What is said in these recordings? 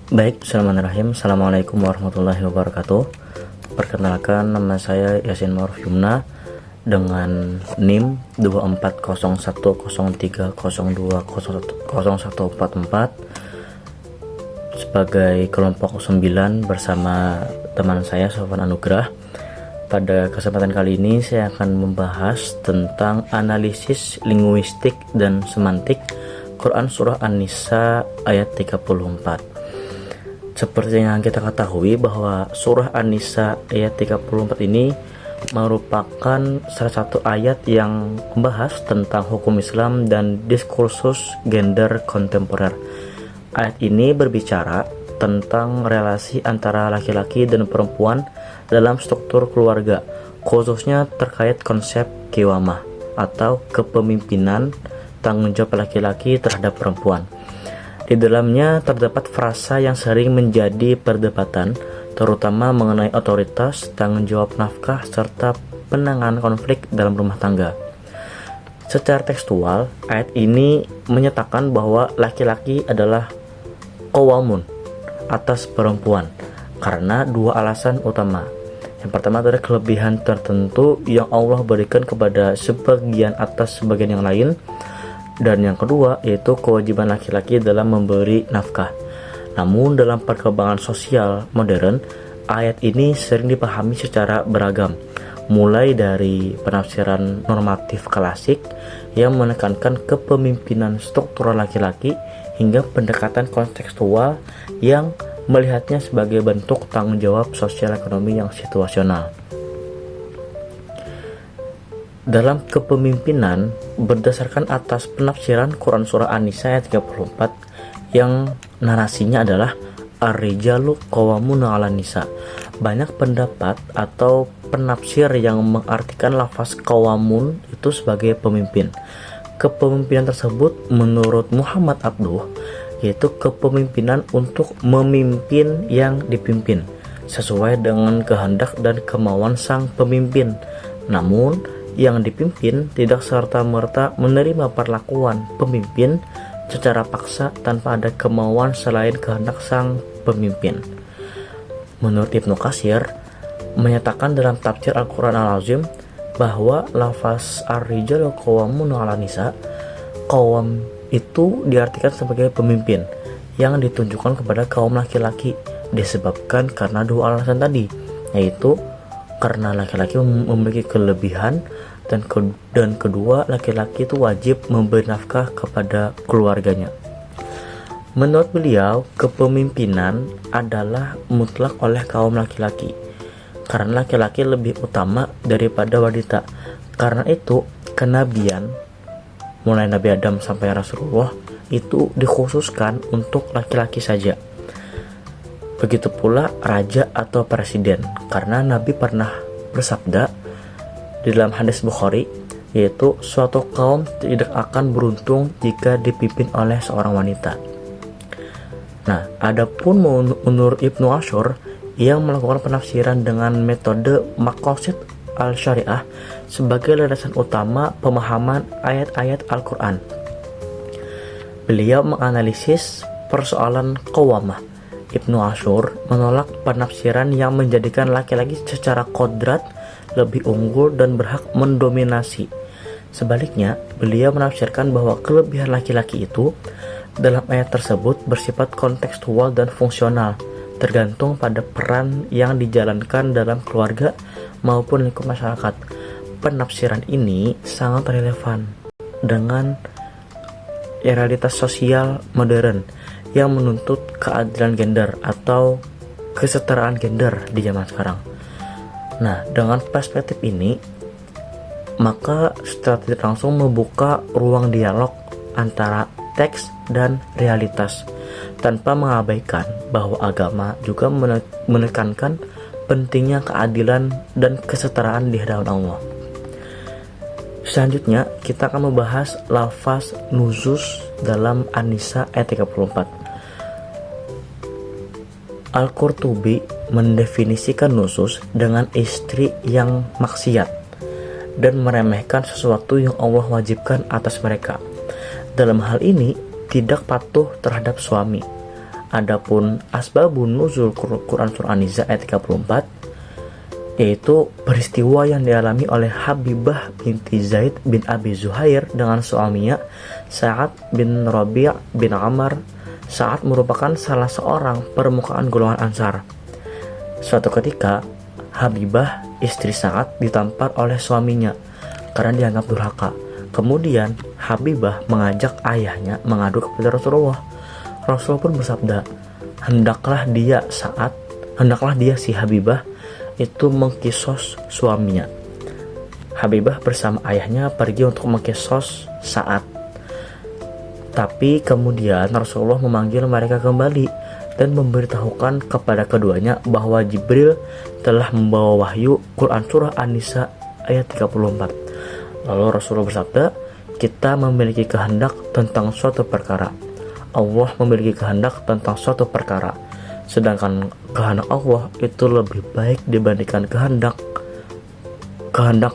Baik, bismillahirrahmanirrahim. Assalamualaikum warahmatullahi wabarakatuh. Perkenalkan, nama saya Yasin Ma'ruf Yumna dengan NIM 240103020144 sebagai kelompok 9 bersama teman saya Sofwan Anugrah. Pada kesempatan kali ini saya akan membahas tentang analisis linguistik dan semantik Quran Surah An-Nisa ayat 34. Seperti yang kita ketahui bahwa surah An-Nisa ayat 34 ini merupakan salah satu ayat yang membahas tentang hukum Islam dan diskursus gender kontemporer. Ayat ini berbicara tentang relasi antara laki-laki dan perempuan dalam struktur keluarga, khususnya terkait konsep kiwamah atau kepemimpinan tanggung jawab laki-laki terhadap perempuan. Di dalamnya terdapat frasa yang sering menjadi perdebatan, terutama mengenai otoritas, tanggung jawab nafkah, serta penanganan konflik dalam rumah tangga. Secara tekstual, ayat ini menyatakan bahwa laki-laki adalah qawamun atas perempuan karena dua alasan utama. Yang pertama adalah kelebihan tertentu yang Allah berikan kepada sebagian atas sebagian yang lain. Dan yang kedua yaitu kewajiban laki-laki dalam memberi nafkah. Namun dalam perkembangan sosial modern, ayat ini sering dipahami secara beragam, mulai dari penafsiran normatif klasik yang menekankan kepemimpinan struktural laki-laki hingga pendekatan kontekstual yang melihatnya sebagai bentuk tanggung jawab sosial ekonomi yang situasional. Dalam kepemimpinan, berdasarkan atas penafsiran Quran Surah An-Nisa ayat 34 yang narasinya adalah Ar-rijalu qawwamuna 'alan nisa. Banyak pendapat atau penafsir yang mengartikan lafaz qawamun itu sebagai pemimpin. Kepemimpinan tersebut menurut Muhammad Abduh yaitu kepemimpinan untuk memimpin yang dipimpin sesuai dengan kehendak dan kemauan sang pemimpin. Namun yang dipimpin tidak serta-merta menerima perlakuan pemimpin secara paksa tanpa ada kemauan selain kehendak sang pemimpin. Menurut Ibnu Katsir menyatakan dalam tafsir Al-Quran Al-Azim bahwa lafaz ar-rijalu qawwamuna 'alan nisa, qawam itu diartikan sebagai pemimpin yang ditunjukkan kepada kaum laki-laki disebabkan karena dua alasan tadi, yaitu karena laki-laki memiliki kelebihan dan kedua laki-laki itu wajib memberi nafkah kepada keluarganya. Menurut beliau, kepemimpinan adalah mutlak oleh kaum laki-laki karena laki-laki lebih utama daripada wanita. Karena itu kenabian mulai Nabi Adam sampai Rasulullah itu dikhususkan untuk laki-laki saja. Begitu pula raja atau presiden, karena Nabi pernah bersabda di dalam hadis Bukhari, yaitu suatu kaum tidak akan beruntung jika dipimpin oleh seorang wanita. Nah, adapun menurut Ibnu Ashur yang melakukan penafsiran dengan metode maqasid al-syariah sebagai landasan utama pemahaman ayat-ayat Al-Quran. Beliau menganalisis persoalan qawamah. Ibnu Ashur menolak penafsiran yang menjadikan laki-laki secara kodrat lebih unggul dan berhak mendominasi. Sebaliknya, beliau menafsirkan bahwa kelebihan laki-laki itu dalam ayat tersebut bersifat kontekstual dan fungsional, tergantung pada peran yang dijalankan dalam keluarga maupun lingkup masyarakat. Penafsiran ini sangat relevan dengan realitas sosial modern yang menuntut keadilan gender atau kesetaraan gender di zaman sekarang. Nah, dengan perspektif ini, maka secara tidak langsung membuka ruang dialog antara teks dan realitas, tanpa mengabaikan bahwa agama juga menekankan pentingnya keadilan dan kesetaraan di hadapan Allah. Selanjutnya, kita akan membahas lafaz nuzus dalam An-Nisa ayat 34. Al-Qurtubi mendefinisikan nusus dengan istri yang maksiat dan meremehkan sesuatu yang Allah wajibkan atas mereka. Dalam hal ini, tidak patuh terhadap suami Adapun asbabun nuzul Quran surah An-Nisa ayat 34, yaitu peristiwa yang dialami oleh Habibah binti Zaid bin Abi Zuhair dengan suaminya Sa'ad bin Rabi' bin Amr. Sa'ad merupakan salah seorang permukaan golongan Ansar. Suatu ketika, Habibah istri Sa'ad ditampar oleh suaminya karena dianggap durhaka. Kemudian Habibah mengajak ayahnya mengadu kepada Rasulullah. Rasul pun bersabda, hendaklah dia si Habibah itu mengkisos suaminya. Habibah bersama ayahnya pergi untuk mengkisos Sa'ad. Tapi kemudian Rasulullah memanggil mereka kembali dan memberitahukan kepada keduanya bahwa Jibril telah membawa wahyu Quran surah An-Nisa ayat 34. Lalu Rasulullah bersabda, kita memiliki kehendak tentang suatu perkara. Allah memiliki kehendak tentang suatu perkara, sedangkan kehendak Allah itu lebih baik dibandingkan kehendak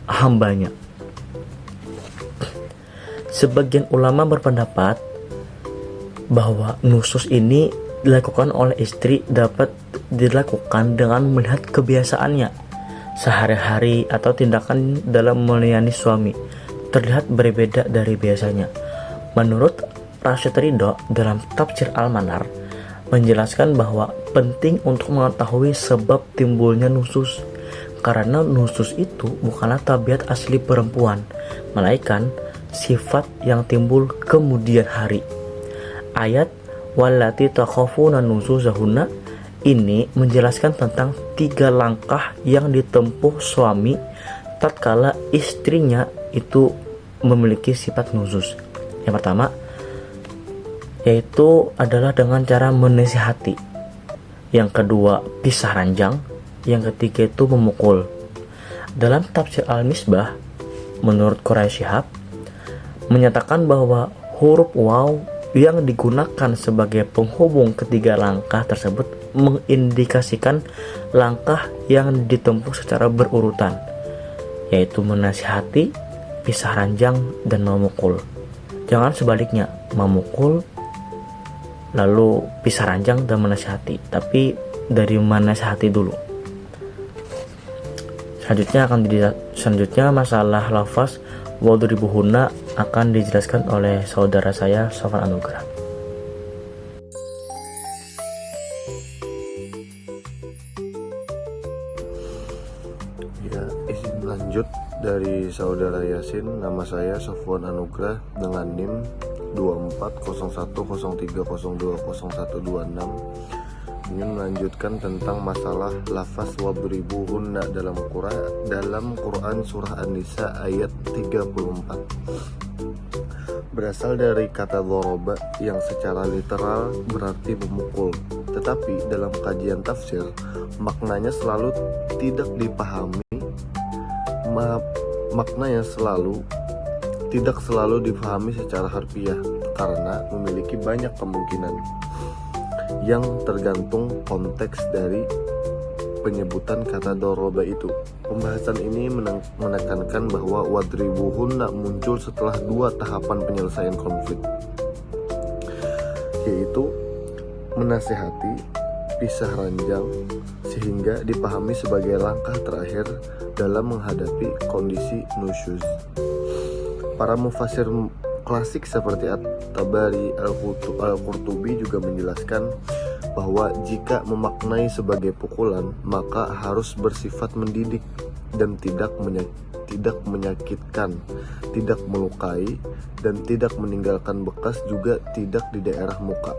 hambanya. Sebagian ulama berpendapat bahwa nusus ini dilakukan oleh istri dapat dilakukan dengan melihat kebiasaannya sehari-hari atau tindakan dalam melayani suami terlihat berbeda dari biasanya. Menurut Rasyid Ridho dalam Tafsir Al-Manar menjelaskan bahwa penting untuk mengetahui sebab timbulnya nusus, karena nusus itu bukanlah tabiat asli perempuan, melainkan sifat yang timbul kemudian hari. Ayat wallati takhafuna nusuzahunna ini menjelaskan tentang 3 langkah yang ditempuh suami tatkala istrinya itu memiliki sifat nusus. Yang pertama yaitu adalah dengan cara menasihati. Yang kedua, pisah ranjang. Yang ketiga itu memukul. Dalam tafsir Al-Misbah, menurut Quraisy Shihab, menyatakan bahwa huruf waw yang digunakan sebagai penghubung ketiga langkah tersebut mengindikasikan langkah yang ditempuh secara berurutan, yaitu menasihati, pisah ranjang, dan memukul. Jangan sebaliknya, memukul lalu pisah ranjang dan menasihati, tapi dari menasihati dulu. Selanjutnya masalah lafaz wadribuhunna akan dijelaskan oleh saudara saya Sofwan Anugrah. Ya, izin lanjut dari saudara Yasin. Nama saya Sofwan Anugrah dengan NIM 240103020126. Ingin melanjutkan tentang masalah lafaz wadribuhunna dalam Quran surah An-Nisa ayat 34. Berasal dari kata dhoroba yang secara literal berarti memukul. Tetapi dalam kajian tafsir, maknanya selalu tidak dipahami. Maknanya tidak selalu dipahami secara harfiah karena memiliki banyak kemungkinan yang tergantung konteks dari penyebutan kata doroba itu. Pembahasan ini menekankan bahwa wadribuhunna muncul setelah 2 tahapan penyelesaian konflik, yaitu menasihati, pisah ranjang, sehingga dipahami sebagai langkah terakhir dalam menghadapi kondisi nusyuz. Para mufassir klasik seperti At-Tabari, Al-Qurtubi juga menjelaskan bahwa jika memaknai sebagai pukulan, maka harus bersifat mendidik dan tidak menyakitkan, tidak melukai, dan tidak meninggalkan bekas, juga tidak di daerah muka.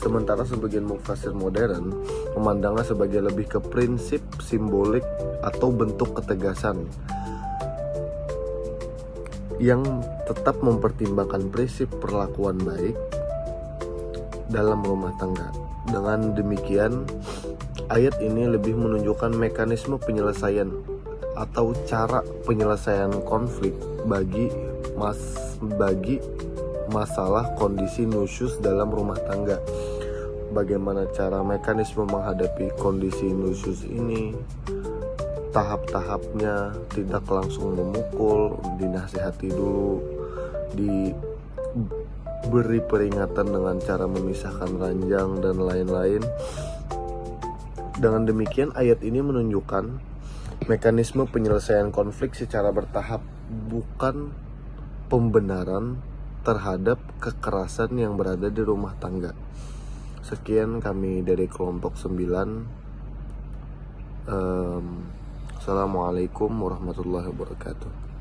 Sementara sebagian mufassir modern memandangnya sebagai lebih ke prinsip simbolik atau bentuk ketegasan yang tetap mempertimbangkan prinsip perlakuan baik dalam rumah tangga. Dengan demikian, ayat ini lebih menunjukkan mekanisme penyelesaian atau cara penyelesaian konflik bagi masalah kondisi nusyuz dalam rumah tangga. Bagaimana cara mekanisme menghadapi kondisi nusyuz ini, tahap-tahapnya, tidak langsung memukul, dinasihati dulu, beri peringatan dengan cara memisahkan ranjang dan lain-lain. Dengan demikian, ayat ini menunjukkan mekanisme penyelesaian konflik secara bertahap, bukan pembenaran terhadap kekerasan yang berada di rumah tangga. Sekian kami dari kelompok 9. Assalamualaikum warahmatullahi wabarakatuh.